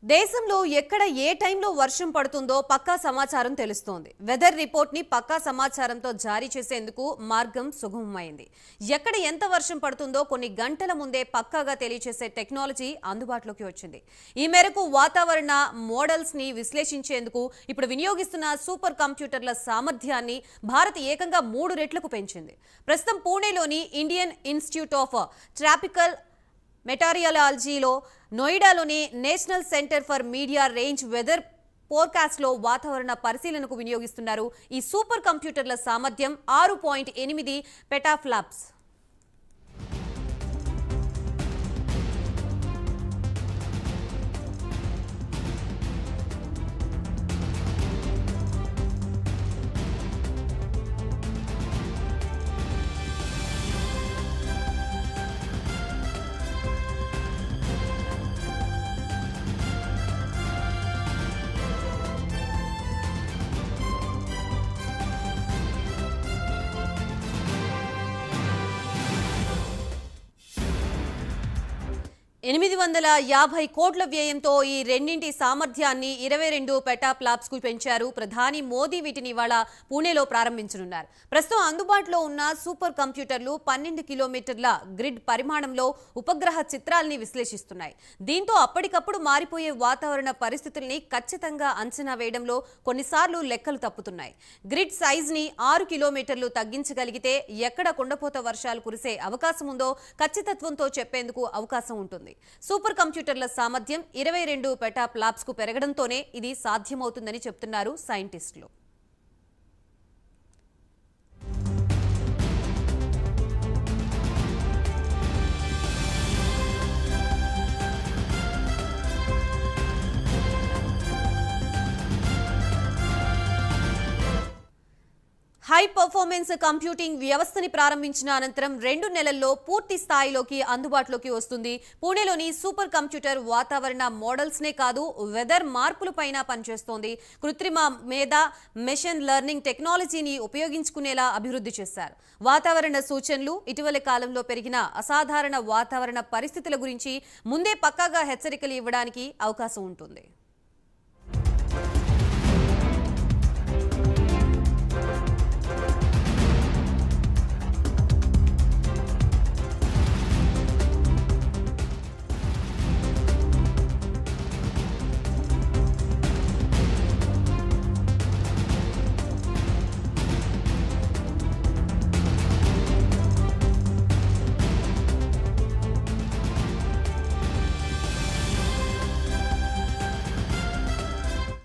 దేశంలో ఎక్కడ ఏ టైంలో వర్షం పడుతుందో పక్కా సమాచారం తెలుస్తోంది. వెదర్ రిపోర్ట్ ని పక్కా సమాచారంతో జారీ చేసేందుకు మార్గం సుగమమైంది. ఎక్కడ ఎంత వర్షం పడుతుందో కొన్ని గంటల ముందే పక్కాగా తెలియజేసే టెక్నాలజీ అందుబాటులోకి వచ్చింది. ఈ మేరకు వాతావరణ మోడల్స్ ని విశ్లేషించేందుకు ఇప్పుడు వినియోగిస్తున్న సూపర్ కంప్యూటర్ల సామర్థ్యాన్ని భారత్ ఏకంగా 3 రెట్లకు పెంచింది. ప్రస్తుతం పూణేలోని ఇండియన్ ఇన్స్టిట్యూట్ ఆఫ్ ట్రాపికల్ మెటీరియాలజీలో నోయిడాలోని National Centre for medium range weather forecast లో వాతావరణ పరిశీలనకు వినియోగిస్తున్నారు. ఈ సూపర్ కంప్యూటర్ల సామర్థ్యం 6.8 పెటాఫ్లాప్స్. $850 కోట్ల వ్యయంతో ఈ రెండింటి సామర్థ్యాన్ని 22 పెటాఫ్లాప్స్ కు పెంచారు. ప్రధాని మోదీ వీటిని ఇవాళ పూణేలో ప్రారంభించనున్నారు. ప్రస్తుతం అందుబాటులో ఉన్న సూపర్ కంప్యూటర్లు 12 కిలోమీటర్ల గ్రిడ్ పరిమాణంలో ఉపగ్రహ చిత్రాల్ని విశ్లేషిస్తున్నాయి. దీంతో అప్పటికప్పుడు మారిపోయే వాతావరణ పరిస్థితుల్ని ఖచ్చితంగా అంచనా వేయడంలో కొన్నిసార్లు లెక్కలు తప్పుతున్నాయి. గ్రిడ్ సైజ్ ని 6 కిలోమీటర్లు తగ్గించగలిగితే ఎక్కడ కుండపోత వర్షాలు కురిసే అవకాశం ఉందో ఖచ్చితత్వంతో చెప్పేందుకు అవకాశం ఉంటుంది. సూపర్ కంప్యూటర్ల సామర్థ్యం 22 పెటాఫ్లాప్స్ కు పెరగడంతోనే ఇది సాధ్యమవుతుందని చెప్తున్నారు సైంటిస్టులు. హై పర్ఫార్మెన్స్ కంప్యూటింగ్ వ్యవస్థని ప్రారంభించిన అనంతరం 2 నెలల్లో పూర్తి స్థాయిలోకి అందుబాటులోకి వస్తుంది. పూణేలోని సూపర్ కంప్యూటర్ వాతావరణ మోడల్స్ నే కాదు, వెదర్ మార్పులపైన పనిచేస్తోంది. కృత్రిమ మేధ, మెషిన్ లెర్నింగ్ టెక్నాలజీని ఉపయోగించుకునేలా అభివృద్ధి చేశారు. వాతావరణ సూచనలు, ఇటీవలి కాలంలో పెరిగిన అసాధారణ వాతావరణ పరిస్థితుల గురించి ముందే పక్కాగా హెచ్చరికలు ఇవ్వడానికి అవకాశం ఉంటుంది.